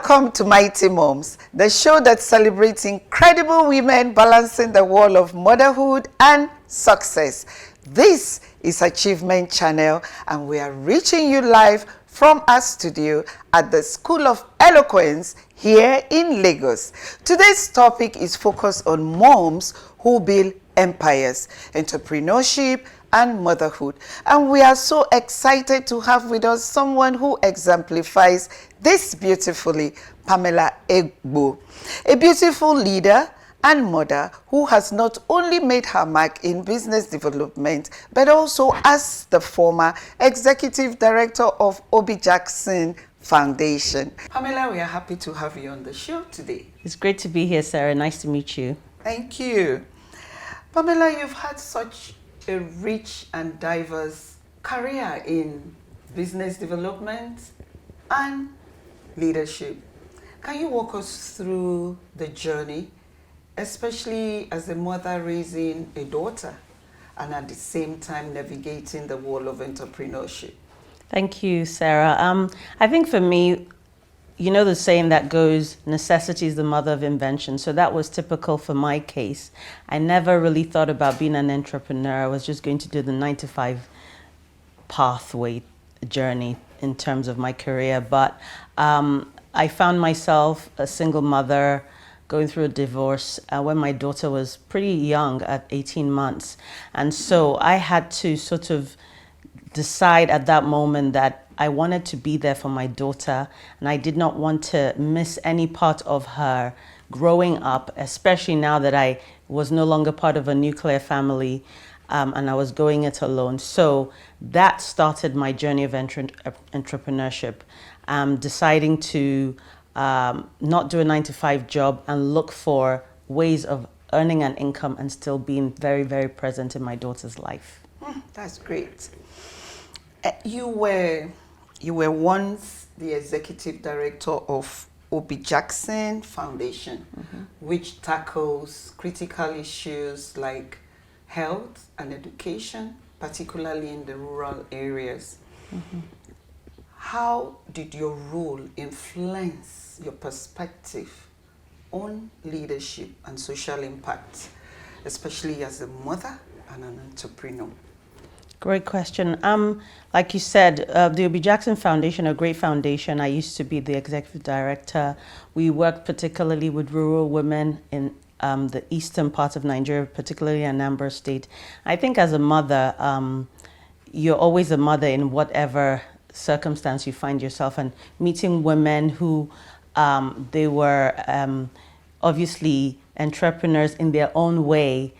Welcome to Mighty Moms, the show that celebrates incredible women balancing the wall of motherhood and success. This is Achievement Channel, and we are reaching you live from our studio at the School of Eloquence here in Lagos. Today's topic is focused on moms who build empires, entrepreneurship, and motherhood. And we are so excited to have with us someone who exemplifies this beautifully, Pamela Egbo, a beautiful leader and mother who has not only made her mark in business development, but also as the former executive director of Obijackson Foundation. Pamela, we are happy to have you on the show today. It's great to be here, Sarah. Nice to meet you. Thank you. Pamela, you've had such a rich and diverse career in business development and leadership. Can you walk us through the journey, especially as a mother raising a daughter and at the same time navigating the world of entrepreneurship? Thank you, Sarah. I think for me, you know the saying that goes, necessity is the mother of invention. So that was typical for my case. I never really thought about being an entrepreneur. I was just going to do the 9-to-5 pathway journey in terms of my career. But I found myself a single mother going through a divorce when my daughter was pretty young at 18 months. And so I had to sort of decide at that moment that I wanted to be there for my daughter, and I did not want to miss any part of her growing up, especially now that I was no longer part of a nuclear family and I was going it alone. So that started my journey of entrepreneurship, deciding to not do a 9-to-5 job and look for ways of earning an income and still being very, very present in my daughter's life. That's great. You were once the executive director of Obijackson Foundation, which tackles critical issues like health and education, particularly in the rural areas. How did your role influence your perspective on leadership and social impact, especially as a mother and an entrepreneur? Great question. Like you said, the Obijackson Foundation, a great foundation. I used to be the executive director. We worked particularly with rural women in the eastern part of Nigeria, particularly Anambra State. I think as a mother, you're always a mother in whatever circumstance you find yourself, and meeting women who they were obviously entrepreneurs in their own way,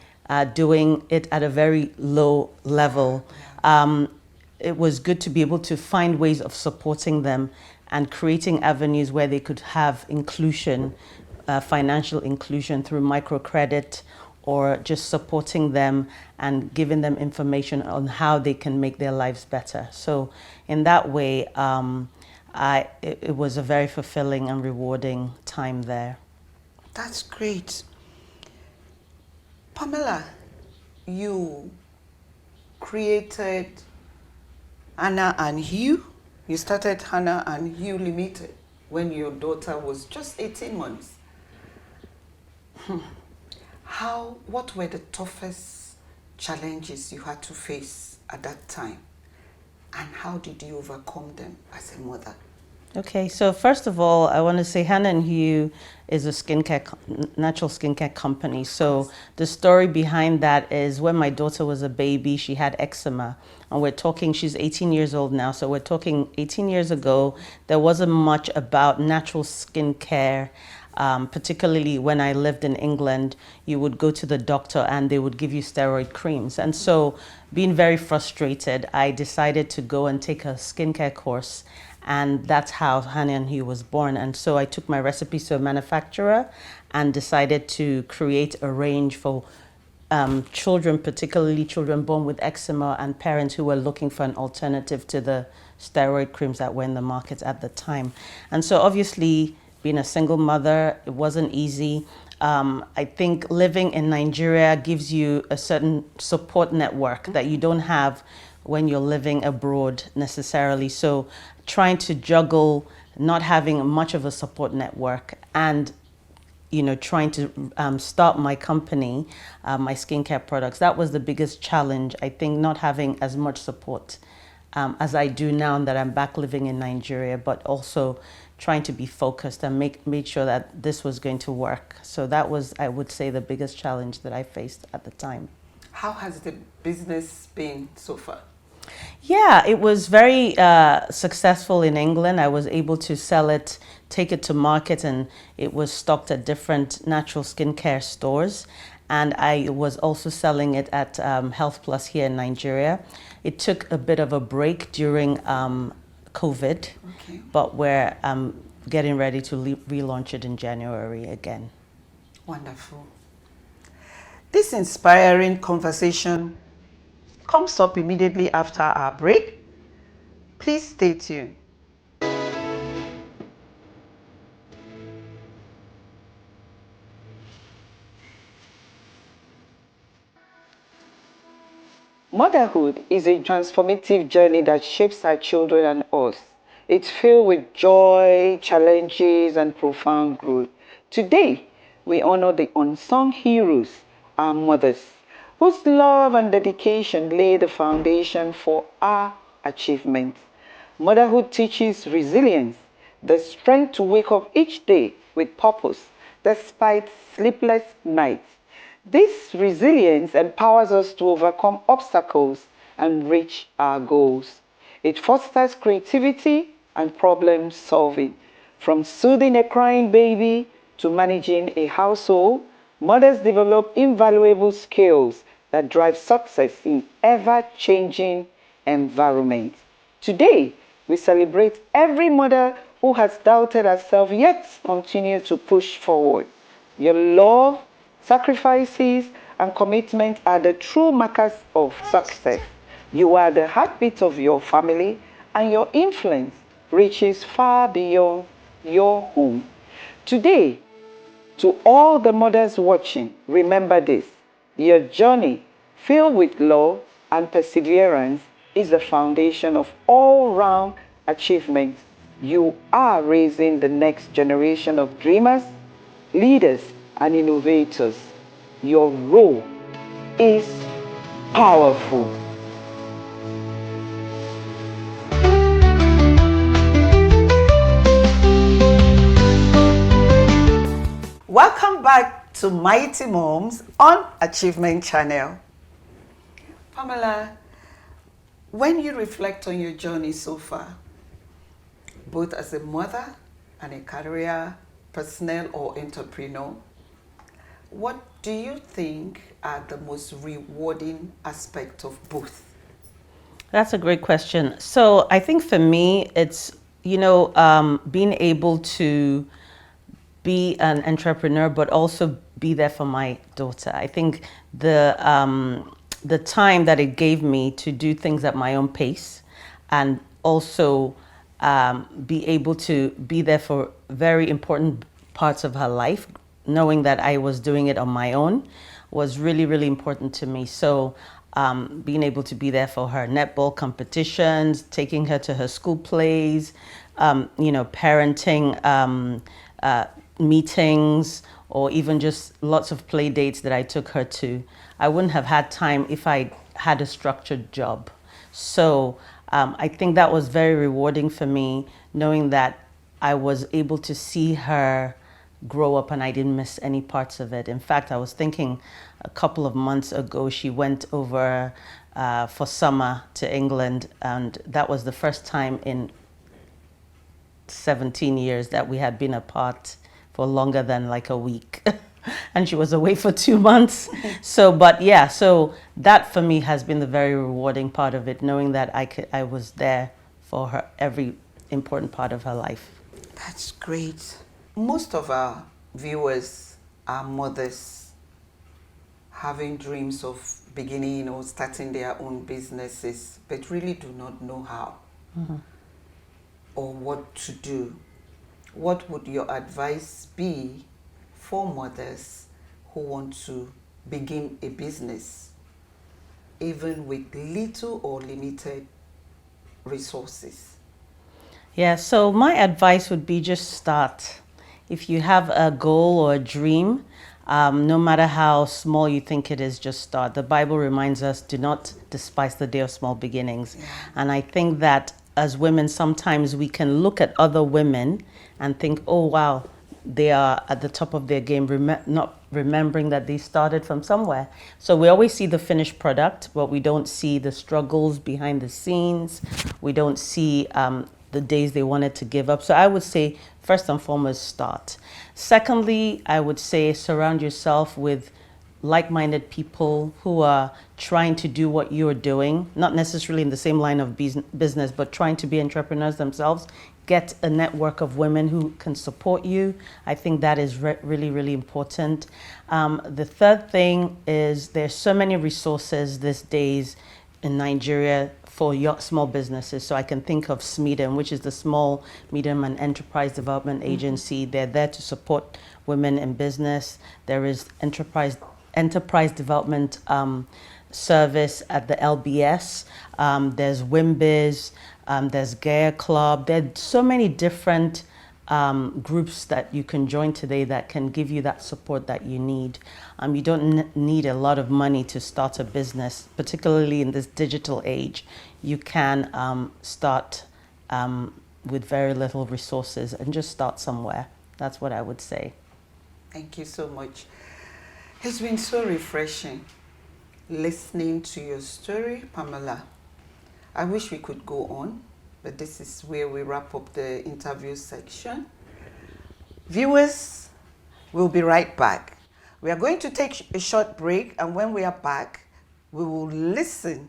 doing it at a very low level. It was good to be able to find ways of supporting them and creating avenues where they could have inclusion, financial inclusion through microcredit, or just supporting them and giving them information on how they can make their lives better. So in that way, it was a very fulfilling and rewarding time there. That's great. Pamela, you created Hannah and Hugh. You started Hannah and Hugh Limited when your daughter was just 18 months. What were the toughest challenges you had to face at that time? And how did you overcome them as a mother? Okay, so first of all, I want to say Hannah and Hugh is a natural skincare company. So the story behind that is when my daughter was a baby, she had eczema. And we're talking, she's 18 years old now, so we're talking 18 years ago, there wasn't much about natural skincare. Particularly when I lived in England, you would go to the doctor and they would give you steroid creams. And so being very frustrated, I decided to go and take a skincare course. And that's how Hannah and Hugh was born. And so I took my recipes to a manufacturer and decided to create a range for children, particularly children born with eczema and parents who were looking for an alternative to the steroid creams that were in the market at the time. And so obviously, being a single mother, it wasn't easy. I think living in Nigeria gives you a certain support network that you don't have when you're living abroad necessarily. So trying to juggle not having much of a support network, and trying to start my company, my skincare products. That was the biggest challenge, I think, not having as much support as I do now that I'm back living in Nigeria, but also trying to be focused and make sure that this was going to work. So that was, I would say, the biggest challenge that I faced at the time. How has the business been so far? Yeah, it was very successful in England. I was able to sell it, take it to market, and it was stocked at different natural skincare stores. And I was also selling it at Health Plus here in Nigeria. It took a bit of a break during COVID, Okay. but we're getting ready to relaunch it in January again. Wonderful. This inspiring conversation comes up immediately after our break. Please stay tuned. Motherhood is a transformative journey that shapes our children and us. It's filled with joy, challenges, and profound growth. Today, we honor the unsung heroes, our mothers, whose love and dedication lay the foundation for our achievements. Motherhood teaches resilience, the strength to wake up each day with purpose, despite sleepless nights. This resilience empowers us to overcome obstacles and reach our goals. It fosters creativity and problem solving. From soothing a crying baby to managing a household, mothers develop invaluable skills that drive success in ever-changing environments. Today, we celebrate every mother who has doubted herself yet continues to push forward. Your love, sacrifices, and commitment are the true markers of success. You are the heartbeat of your family, and your influence reaches far beyond your home. Today, to all the mothers watching, remember this: your journey, filled with love and perseverance, is the foundation of all-round achievement. You are raising the next generation of dreamers, leaders, and innovators. Your role is powerful. Welcome back to Mighty Moms on Achievement Channel. Pamela, when you reflect on your journey so far, both as a mother and a career personnel or entrepreneur, what do you think are the most rewarding aspects of both? That's a great question. So I think for me, it's, being able to be an entrepreneur, but also be there for my daughter. I think the time that it gave me to do things at my own pace, and also be able to be there for very important parts of her life, knowing that I was doing it on my own, was really, really important to me. So being able to be there for her netball competitions, taking her to her school plays, parenting meetings, or even just lots of play dates that I took her to. I wouldn't have had time if I had a structured job. So I think that was very rewarding for me, knowing that I was able to see her grow up and I didn't miss any parts of it. In fact, I was thinking a couple of months ago, she went over for summer to England, and that was the first time in 17 years that we had been apart for longer than like a week. And she was away for 2 months. So that for me has been the very rewarding part of it, knowing that I was there for her every important part of her life. That's great. Most of our viewers are mothers having dreams of beginning or starting their own businesses, but really do not know how or what to do. What would your advice be for mothers who want to begin a business, even with little or limited resources? Yeah, so my advice would be just start. If you have a goal or a dream, no matter how small you think it is, just start. The Bible reminds us, do not despise the day of small beginnings. Yeah. And I think that as women, sometimes we can look at other women and think, oh, wow, they are at the top of their game, not remembering that they started from somewhere. So we always see the finished product, but we don't see the struggles behind the scenes. We don't see the days they wanted to give up. So I would say, first and foremost, start. Secondly, I would say surround yourself with like-minded people who are trying to do what you're doing, not necessarily in the same line of business, but trying to be entrepreneurs themselves. Get a network of women who can support you. I think that is really, really important. The third thing is there's so many resources these days in Nigeria for small businesses. So I can think of SMEDEM, which is the Small, Medium and Enterprise Development Agency. They're there to support women in business. There is Enterprise Development Service at the LBS. There's WIMBIZ. There's Gaia Club. There are so many different groups that you can join today that can give you that support that you need. You don't need a lot of money to start a business, particularly in this digital age. You can start with very little resources and just start somewhere. That's what I would say. Thank you so much. It's been so refreshing listening to your story, Pamela. I wish we could go on, but this is where we wrap up the interview section. Viewers, we'll be right back. We are going to take a short break, and when we are back, we will listen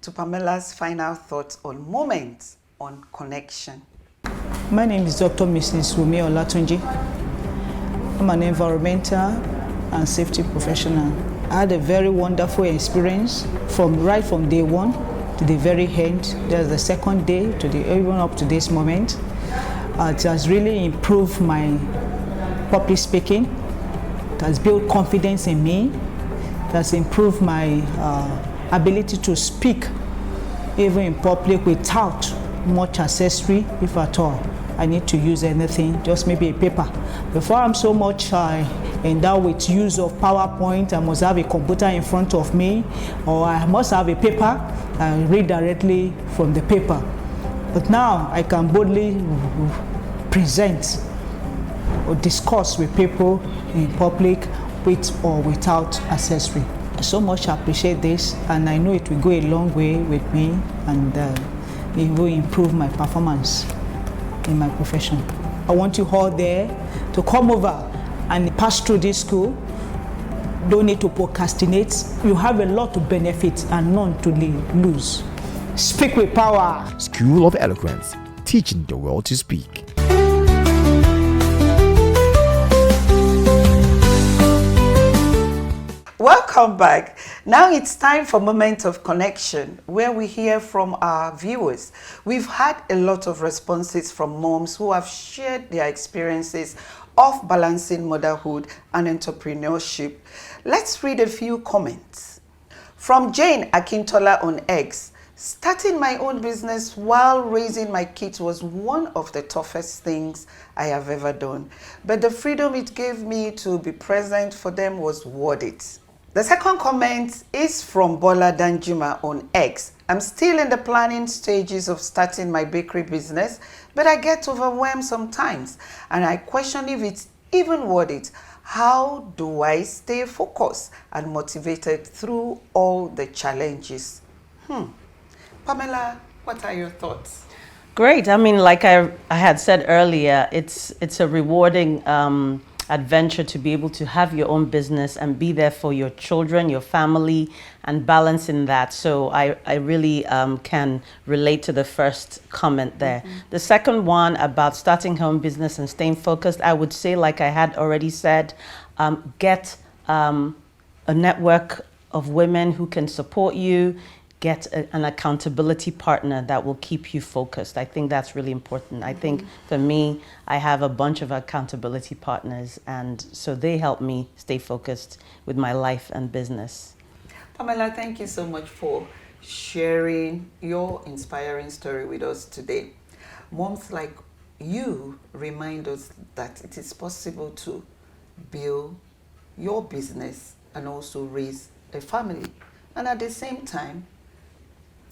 to Pamela's final thoughts on moments on connection. My name is Dr. Mrs. Wumi Olatunji. I'm an environmental and safety professional. I had a very wonderful experience right from day one to the very end. There's the second day to even up to this moment. It has really improved my public speaking. It has built confidence in me. It has improved my ability to speak even in public without much accessory, if at all I need to use anything, just maybe a paper. Before I'm so much endowed with use of PowerPoint, I must have a computer in front of me, or I must have a paper and read directly from the paper. But now I can boldly present or discuss with people in public with or without accessory. I so much appreciate this, and I know it will go a long way with me, and it will improve my performance in my profession. I want you all there to come over and pass through this school. Don't need to procrastinate. You have a lot to benefit and none to lose. Speak with power. School of Eloquence, teaching the world to speak. Welcome back. Now it's time for Moment of Connection, where we hear from our viewers. We've had a lot of responses from moms who have shared their experiences of balancing motherhood and entrepreneurship. Let's read a few comments. From Jane Akintola on X. Starting my own business while raising my kids was one of the toughest things I have ever done. But the freedom it gave me to be present for them was worth it. The second comment is from Bola Danjuma on X. I'm still in the planning stages of starting my bakery business, but I get overwhelmed sometimes and I question if it's even worth it. How do I stay focused and motivated through all the challenges? Pamela, what are your thoughts? Great. I mean, like I had said earlier, it's a rewarding adventure to be able to have your own business and be there for your children, your family, and balancing that. So I really can relate to the first comment there. The second one about starting her own business and staying focused, I would say, like I had already said, get a network of women who can support you. Get an accountability partner that will keep you focused. I think that's really important. I think for me, I have a bunch of accountability partners, and so they help me stay focused with my life and business. Pamela, thank you so much for sharing your inspiring story with us today. moms like you remind us that it is possible to build your business and also raise a family. And at the same time,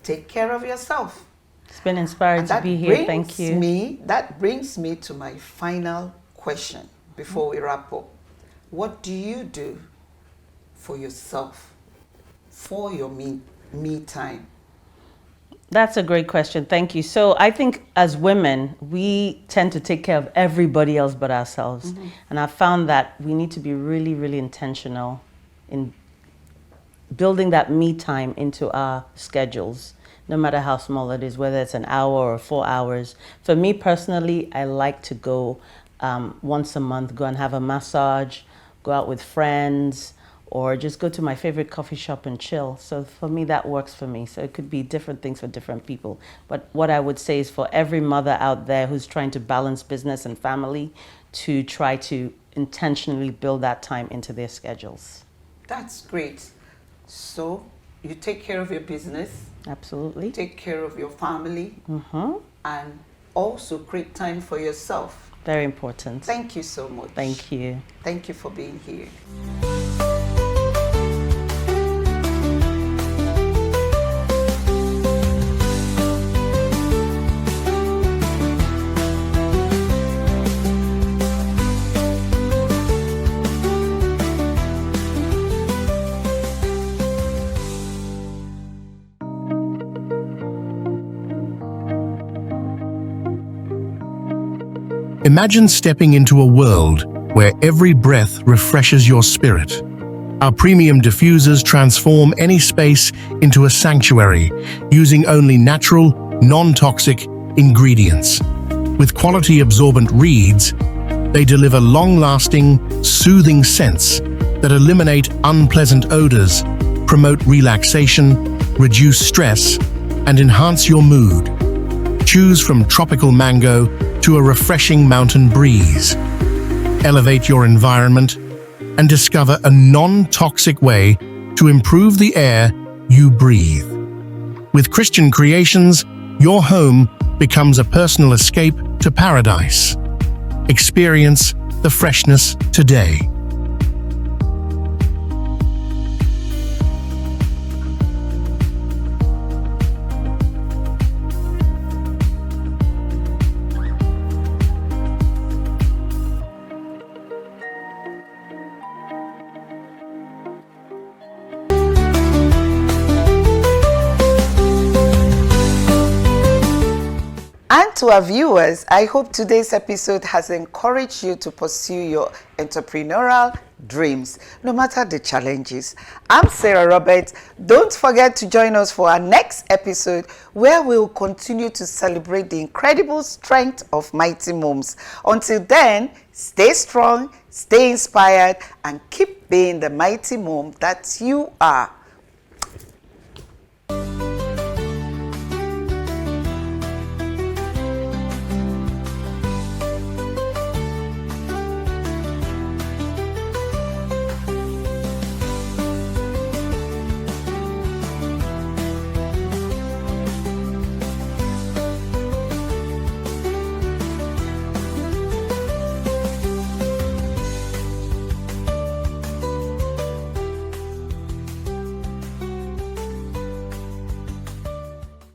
take care of yourself. It's been inspiring And to that be here. Thank you. That brings me to my final question before we wrap up. What do you do for yourself, for your me time? That's a great question. Thank you. So I think as women, we tend to take care of everybody else but ourselves. And I've found that we need to be really, really intentional in building that me time into our schedules, no matter how small it is, whether it's an hour or 4 hours. For me personally, I like to go once a month, go and have a massage, go out with friends, or just go to my favorite coffee shop and chill. So for me, that works for me. So it could be different things for different people. But what I would say is for every mother out there who's trying to balance business and family, to try to intentionally build that time into their schedules. That's great. So you take care of your business, Absolutely. take care of your family, and also create time for yourself. Very important. Thank you so much. Thank you. Thank you for being here. Imagine stepping into a world where every breath refreshes your spirit. Our premium diffusers transform any space into a sanctuary using only natural, non-toxic ingredients. With quality-absorbent reeds, they deliver long-lasting, soothing scents that eliminate unpleasant odors, promote relaxation, reduce stress, and enhance your mood. Choose from tropical mango to a refreshing mountain breeze. Elevate your environment and discover a non-toxic way to improve the air you breathe. With Christian Creations, your home becomes a personal escape to paradise. Experience the freshness today. And to our viewers, I hope today's episode has encouraged you to pursue your entrepreneurial dreams, no matter the challenges. I'm Sarah Roberts. Don't forget to join us for our next episode, where we'll continue to celebrate the incredible strength of mighty moms. Until then, stay strong, stay inspired, and keep being the mighty mom that you are.